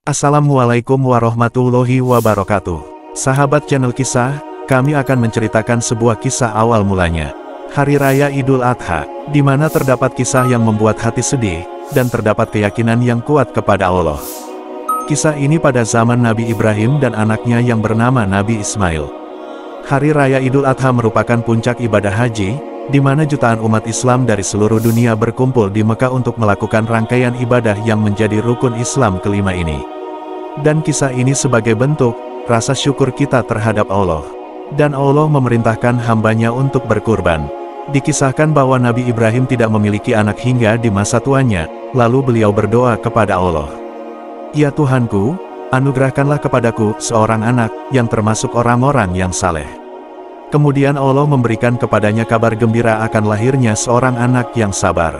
Assalamualaikum warahmatullahi wabarakatuh. Sahabat channel kisah, kami akan menceritakan sebuah kisah awal mulanya. Hari Raya Idul Adha, di mana terdapat kisah yang membuat hati sedih, dan terdapat keyakinan yang kuat kepada Allah. Kisah ini pada zaman Nabi Ibrahim dan anaknya yang bernama Nabi Ismail. Hari Raya Idul Adha merupakan puncak ibadah haji, di mana jutaan umat Islam dari seluruh dunia berkumpul di Mekah untuk melakukan rangkaian ibadah yang menjadi rukun Islam kelima ini. Dan kisah ini sebagai bentuk rasa syukur kita terhadap Allah. Dan Allah memerintahkan hambanya untuk berkurban. Dikisahkan bahwa Nabi Ibrahim tidak memiliki anak hingga di masa tuanya, lalu beliau berdoa kepada Allah. Ya Tuhanku, anugerahkanlah kepadaku seorang anak yang termasuk orang-orang yang saleh. Kemudian Allah memberikan kepadanya kabar gembira akan lahirnya seorang anak yang sabar.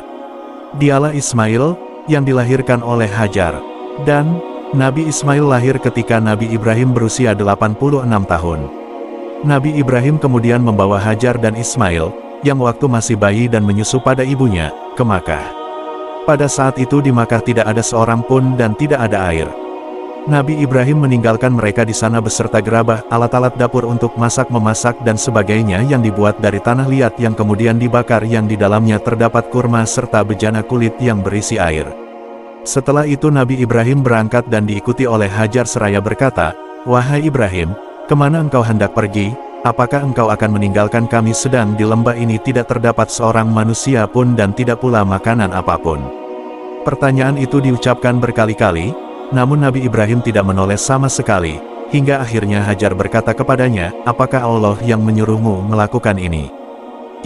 Dialah Ismail, yang dilahirkan oleh Hajar. Dan Nabi Ismail lahir ketika Nabi Ibrahim berusia 86 tahun. Nabi Ibrahim kemudian membawa Hajar dan Ismail, yang waktu masih bayi dan menyusu pada ibunya, ke Makkah. Pada saat itu di Makkah tidak ada seorang pun dan tidak ada air. Nabi Ibrahim meninggalkan mereka di sana beserta gerabah, alat-alat dapur untuk masak-memasak dan sebagainya yang dibuat dari tanah liat yang kemudian dibakar yang di dalamnya terdapat kurma serta bejana kulit yang berisi air. Setelah itu Nabi Ibrahim berangkat dan diikuti oleh Hajar seraya berkata, "Wahai Ibrahim, kemana engkau hendak pergi? Apakah engkau akan meninggalkan kami sedang di lembah ini tidak terdapat seorang manusia pun dan tidak pula makanan apapun?" Pertanyaan itu diucapkan berkali-kali, namun Nabi Ibrahim tidak menoleh sama sekali, hingga akhirnya Hajar berkata kepadanya, "Apakah Allah yang menyuruhmu melakukan ini?"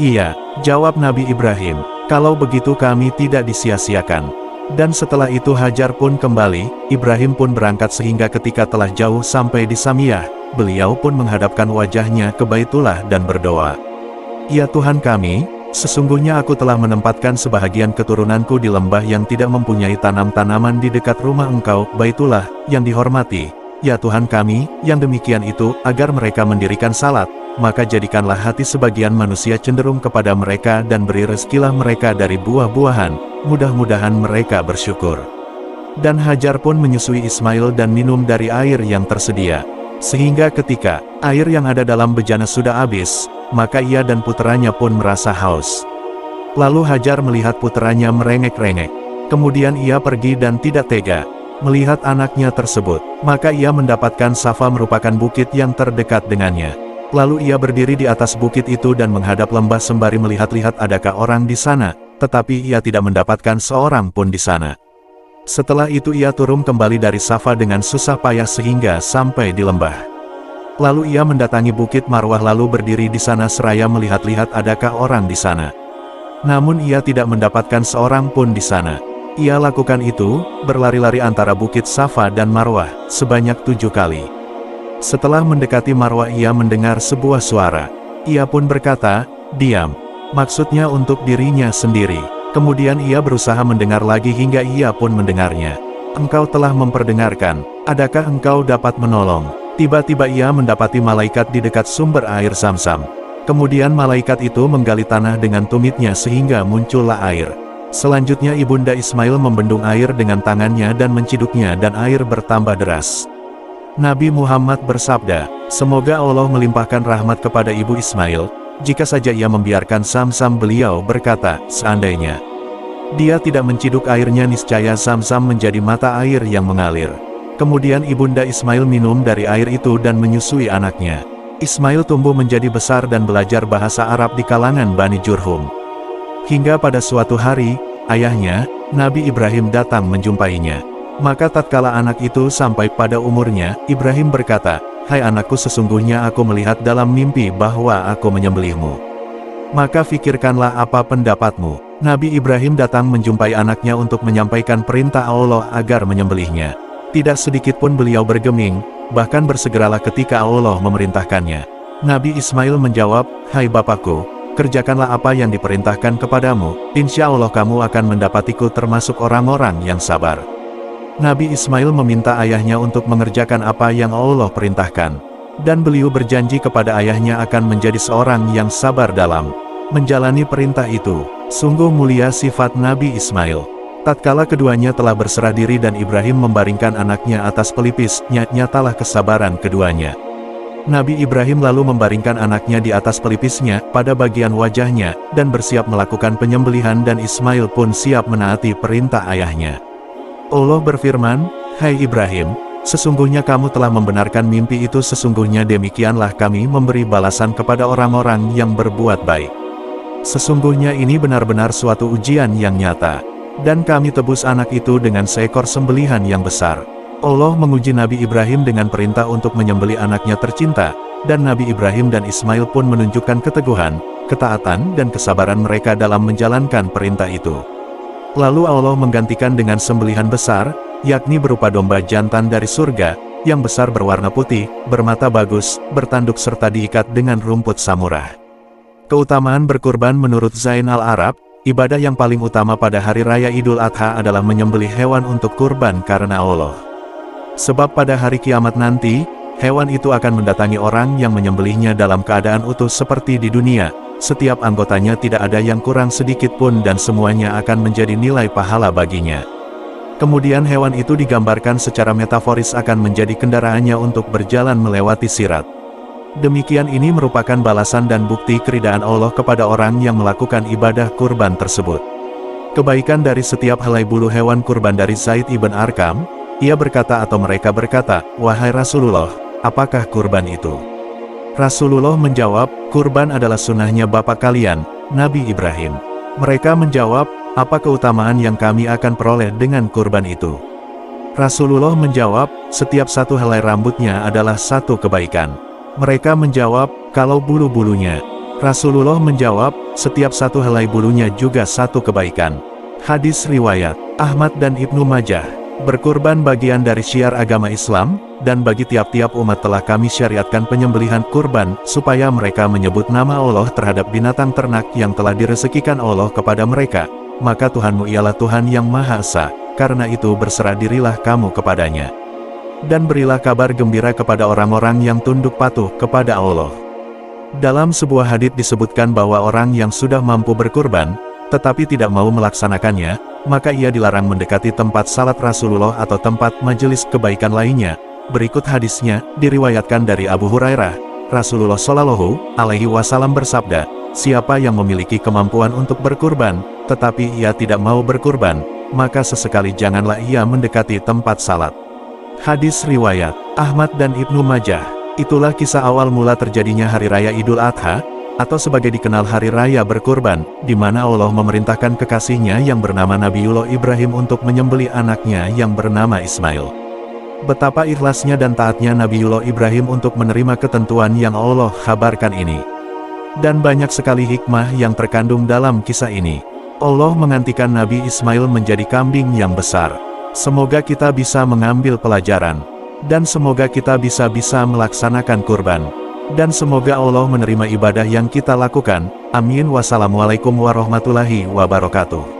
"Iya," jawab Nabi Ibrahim, "kalau begitu kami tidak disia-siakan." Dan setelah itu Hajar pun kembali, Ibrahim pun berangkat sehingga ketika telah jauh sampai di Samiyah, beliau pun menghadapkan wajahnya ke Baitullah dan berdoa. "Ya Tuhan kami, sesungguhnya aku telah menempatkan sebahagian keturunanku di lembah yang tidak mempunyai tanam-tanaman di dekat rumah Engkau, Baitullah, yang dihormati. Ya Tuhan kami, yang demikian itu, agar mereka mendirikan salat, maka jadikanlah hati sebagian manusia cenderung kepada mereka dan beri rezekilah mereka dari buah-buahan, mudah-mudahan mereka bersyukur." Dan Hajar pun menyusui Ismail dan minum dari air yang tersedia. Sehingga ketika air yang ada dalam bejana sudah habis, maka ia dan puteranya pun merasa haus. Lalu Hajar melihat puteranya merengek-rengek. Kemudian ia pergi dan tidak tega melihat anaknya tersebut. Maka ia mendapatkan Safa merupakan bukit yang terdekat dengannya. Lalu ia berdiri di atas bukit itu dan menghadap lembah sembari melihat-lihat adakah orang di sana, tetapi ia tidak mendapatkan seorang pun di sana. Setelah itu ia turun kembali dari Safa dengan susah payah sehingga sampai di lembah. Lalu ia mendatangi bukit Marwah lalu berdiri di sana seraya melihat-lihat adakah orang di sana. Namun ia tidak mendapatkan seorang pun di sana. Ia lakukan itu, berlari-lari antara bukit Safa dan Marwah, sebanyak 7 kali. Setelah mendekati Marwah ia mendengar sebuah suara. Ia pun berkata, "Diam." Maksudnya untuk dirinya sendiri. Kemudian ia berusaha mendengar lagi hingga ia pun mendengarnya. "Engkau telah memperdengarkan, adakah engkau dapat menolong?" Tiba-tiba ia mendapati malaikat di dekat sumber air Zamzam. Kemudian malaikat itu menggali tanah dengan tumitnya sehingga muncullah air. Selanjutnya Ibunda Ismail membendung air dengan tangannya dan menciduknya dan air bertambah deras. Nabi Muhammad bersabda, "Semoga Allah melimpahkan rahmat kepada ibu Ismail, jika saja ia membiarkan Zamzam." Beliau berkata, "Seandainya dia tidak menciduk airnya niscaya Zamzam menjadi mata air yang mengalir." Kemudian Ibunda Ismail minum dari air itu dan menyusui anaknya. Ismail tumbuh menjadi besar dan belajar bahasa Arab di kalangan Bani Jurhum. Hingga pada suatu hari, ayahnya, Nabi Ibrahim datang menjumpainya. Maka tatkala anak itu sampai pada umurnya, Ibrahim berkata, "Hai anakku, sesungguhnya aku melihat dalam mimpi bahwa aku menyembelihmu. Maka fikirkanlah apa pendapatmu." Nabi Ibrahim datang menjumpai anaknya untuk menyampaikan perintah Allah agar menyembelihnya. Tidak sedikit pun beliau bergeming, bahkan bersegeralah ketika Allah memerintahkannya. Nabi Ismail menjawab, "Hai bapakku, kerjakanlah apa yang diperintahkan kepadamu, insya Allah kamu akan mendapatiku termasuk orang-orang yang sabar." Nabi Ismail meminta ayahnya untuk mengerjakan apa yang Allah perintahkan. Dan beliau berjanji kepada ayahnya akan menjadi seorang yang sabar dalam menjalani perintah itu. Sungguh mulia sifat Nabi Ismail. Tatkala keduanya telah berserah diri dan Ibrahim membaringkan anaknya atas pelipis, nyatalah kesabaran keduanya. Nabi Ibrahim lalu membaringkan anaknya di atas pelipisnya, pada bagian wajahnya, dan bersiap melakukan penyembelihan dan Ismail pun siap menaati perintah ayahnya. Allah berfirman, "Hai Ibrahim, sesungguhnya kamu telah membenarkan mimpi itu, sesungguhnya demikianlah kami memberi balasan kepada orang-orang yang berbuat baik. Sesungguhnya ini benar-benar suatu ujian yang nyata. Dan kami tebus anak itu dengan seekor sembelihan yang besar." Allah menguji Nabi Ibrahim dengan perintah untuk menyembelih anaknya tercinta, dan Nabi Ibrahim dan Ismail pun menunjukkan keteguhan, ketaatan dan kesabaran mereka dalam menjalankan perintah itu. Lalu Allah menggantikan dengan sembelihan besar, yakni berupa domba jantan dari surga, yang besar berwarna putih, bermata bagus, bertanduk serta diikat dengan rumput samurah. Keutamaan berkurban menurut Zain al-Arab, ibadah yang paling utama pada hari raya Idul Adha adalah menyembelih hewan untuk kurban karena Allah. Sebab pada hari kiamat nanti, hewan itu akan mendatangi orang yang menyembelihnya dalam keadaan utuh seperti di dunia. Setiap anggotanya tidak ada yang kurang sedikit pun dan semuanya akan menjadi nilai pahala baginya. Kemudian hewan itu digambarkan secara metaforis akan menjadi kendaraannya untuk berjalan melewati sirat. Demikian ini merupakan balasan dan bukti keridaan Allah kepada orang yang melakukan ibadah kurban tersebut. Kebaikan dari setiap helai bulu hewan kurban dari Zaid ibn Arqam, ia berkata atau mereka berkata, "Wahai Rasulullah, apakah kurban itu?" Rasulullah menjawab, "Kurban adalah sunnahnya bapak kalian, Nabi Ibrahim." Mereka menjawab, "Apa keutamaan yang kami akan peroleh dengan kurban itu?" Rasulullah menjawab, "Setiap satu helai rambutnya adalah satu kebaikan." Mereka menjawab, "Kalau bulu-bulunya?" Rasulullah menjawab, "Setiap satu helai bulunya juga satu kebaikan." Hadis riwayat Ahmad dan Ibnu Majah. Berkurban bagian dari syiar agama Islam, dan bagi tiap-tiap umat telah kami syariatkan penyembelihan kurban, supaya mereka menyebut nama Allah terhadap binatang ternak yang telah direzekikan Allah kepada mereka. Maka Tuhanmu ialah Tuhan yang Maha Esa, karena itu berserah dirilah kamu kepadanya. Dan berilah kabar gembira kepada orang-orang yang tunduk patuh kepada Allah. Dalam sebuah hadits disebutkan bahwa orang yang sudah mampu berkurban, tetapi tidak mau melaksanakannya, maka ia dilarang mendekati tempat salat Rasulullah atau tempat majelis kebaikan lainnya. Berikut hadisnya, diriwayatkan dari Abu Hurairah, Rasulullah Shallallahu Alaihi Wasallam bersabda, "Siapa yang memiliki kemampuan untuk berkurban, tetapi ia tidak mau berkurban, maka sesekali janganlah ia mendekati tempat salat." Hadis riwayat Ahmad dan Ibnu Majah. Itulah kisah awal mula terjadinya Hari Raya Idul Adha, atau sebagai dikenal Hari Raya Berkurban, di mana Allah memerintahkan kekasihnya yang bernama Nabiullah Ibrahim untuk menyembelih anaknya yang bernama Ismail. Betapa ikhlasnya dan taatnya Nabiullah Ibrahim untuk menerima ketentuan yang Allah kabarkan ini. Dan banyak sekali hikmah yang terkandung dalam kisah ini. Allah mengantikan Nabi Ismail menjadi kambing yang besar. Semoga kita bisa mengambil pelajaran. Dan semoga kita bisa melaksanakan kurban. Dan semoga Allah menerima ibadah yang kita lakukan. Amin. Wassalamualaikum warahmatullahi wabarakatuh.